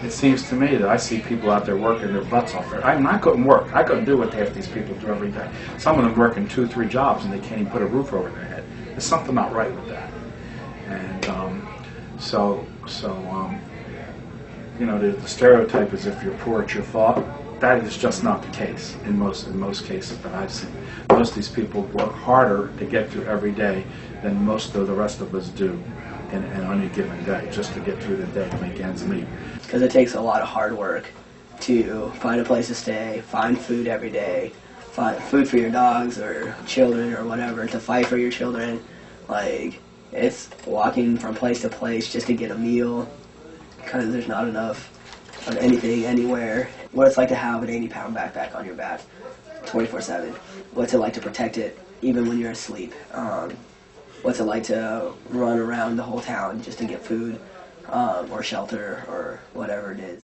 it seems to me that I see people out there working their butts off. I mean, I couldn't work. I couldn't do what half these people do every day. Some of them working 2 or 3 jobs and they can't even put a roof over their head. There's something not right with that. And you know, the stereotype is if you're poor, it's your fault. That is just not the case in most cases that I've seen. Most of these people work harder to get through every day than most of the rest of us do in any given day, just to get through the day to make ends meet. Because it takes a lot of hard work to find a place to stay, find food every day, find food for your dogs or children or whatever, to fight for your children. Like, it's walking from place to place just to get a meal because there's not enough of anything anywhere. What it's like to have an 80-pound backpack on your back 24/7. What's it like to protect it even when you're asleep? What's it like to run around the whole town just to get food or shelter or whatever it is?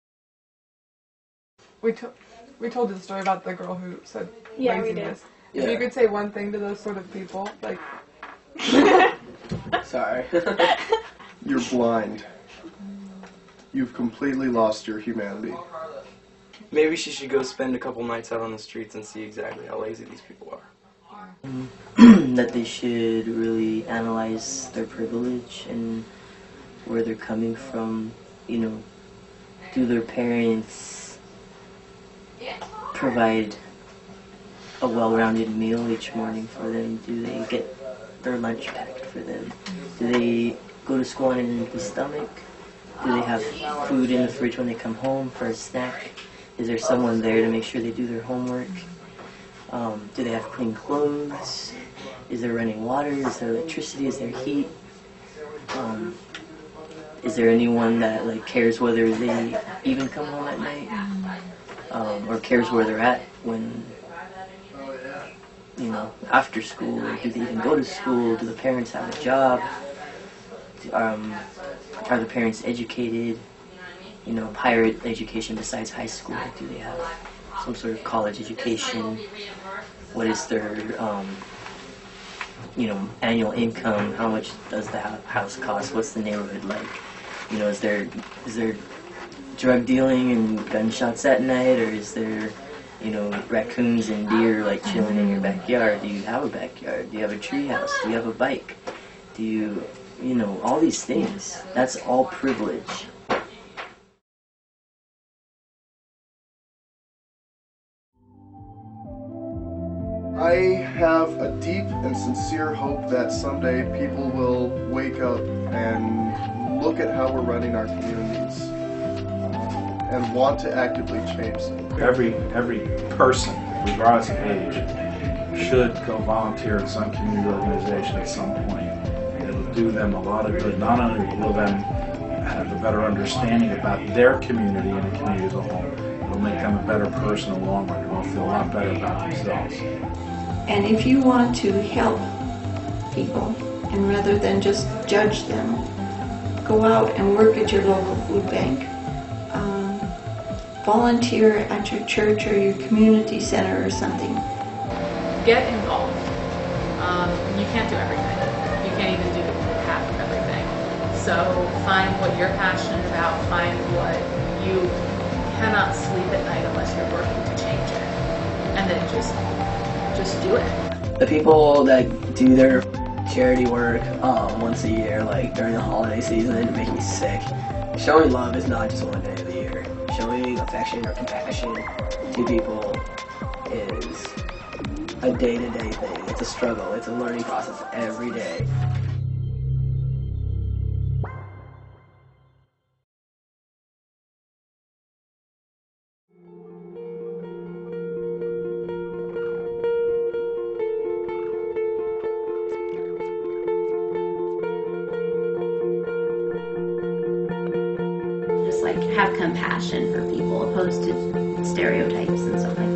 We told you the story about the girl who said yeah, laziness. We If Yeah. you could say one thing to those sort of people, like... Sorry. You're blind. You've completely lost your humanity. Maybe she should go spend a couple nights out on the streets and see exactly how lazy these people are. That they should really analyze their privilege and where they're coming from. You know, do their parents provide a well-rounded meal each morning for them? Do they get their lunch packed for them? Do they go to school on an empty stomach? Do they have food in the fridge when they come home for a snack? Is there someone there to make sure they do their homework? Do they have clean clothes? Is there running water? Is there electricity? Is there heat? Is there anyone that like cares whether they even come home at night? Or cares where they're at when, you know, after school? Or do they even go to school? Do the parents have a job? Are the parents educated? You know, higher education besides high school? Do they have some sort of college education? What is their, you know, annual income? How much does the house cost? What's the neighborhood like? You know, is there drug dealing and gunshots at night, or is there, you know, raccoons and deer like chilling in your backyard? Do you have a backyard? Do you have a tree house? Do you have a bike? Do you know, all these things? That's all privilege. I have a deep and sincere hope that someday people will wake up and look at how we're running our communities and want to actively change them. Every person, regardless of age, should go volunteer in some community organization at some point. It'll do them a lot of good. Not only will them have a better understanding about their community and the community as a whole, it'll make them a better person in the long run. They'll feel a lot better about themselves. And if you want to help people, and rather than just judge them, go out and work at your local food bank. Volunteer at your church or your community center or something. Get involved. You can't do everything. You can't even do half of everything. So find what you're passionate about. Find what you cannot sleep at night unless you're working to change it. And then just do it. The people that do their charity work once a year, like during the holiday season, make me sick. Showing love is not just one day of the year. Showing affection or compassion to people is a day-to-day thing. It's a struggle. It's a learning process every day. Just like have compassion for people opposed to stereotypes and stuff like that.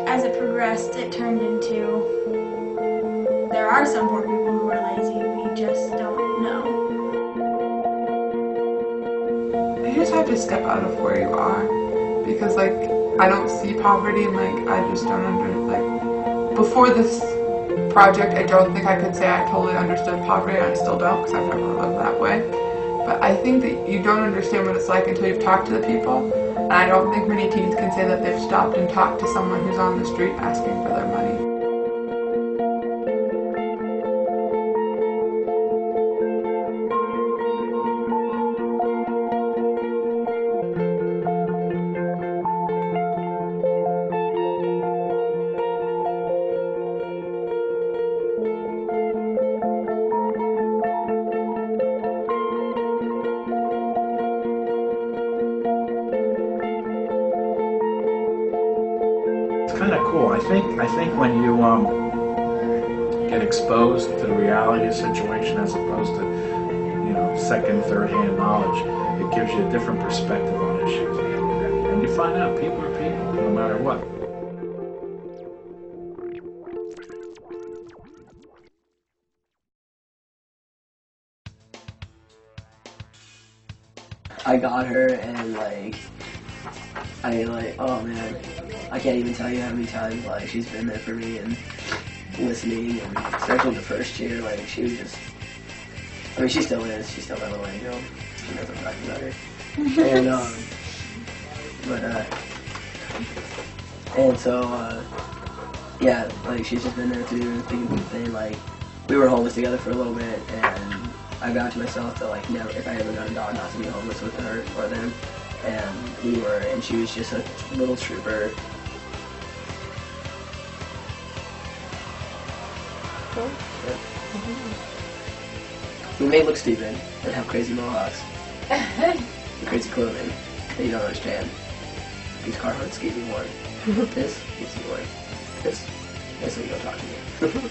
As it progressed, it turned into there are some poor people who are lazy, we just don't know. You just have to step out of where you are, because like I don't see poverty, and like I just don't before this project, I don't think I could say I totally understood poverty, and I still don't because I've never lived that way. But I think that you don't understand what it's like until you've talked to the people. And I don't think many teens can say that they've stopped and talked to someone who's on the street asking for their money. It's kind of cool. I think when you get exposed to the reality of the situation as opposed to second, third-hand knowledge, it gives you a different perspective on issues, and you find out people are people, no matter what. I got her and oh man, I can't even tell you how many times she's been there for me and listening, and especially the first year, she was just, I mean, she still is, she's still my little angel. She knows I'm talking about her. And so yeah, she's just been there through thick and thin. We were homeless together for a little bit, and I vowed to myself that never, if I ever got a dog, not to be homeless with her or them. And we were, and she was just a little trooper. Cool. Yeah. We may look stupid and have crazy mohawks and crazy clothing that you don't understand. These Carhartts keep me warm. This keeps me warm. This will go talk to me.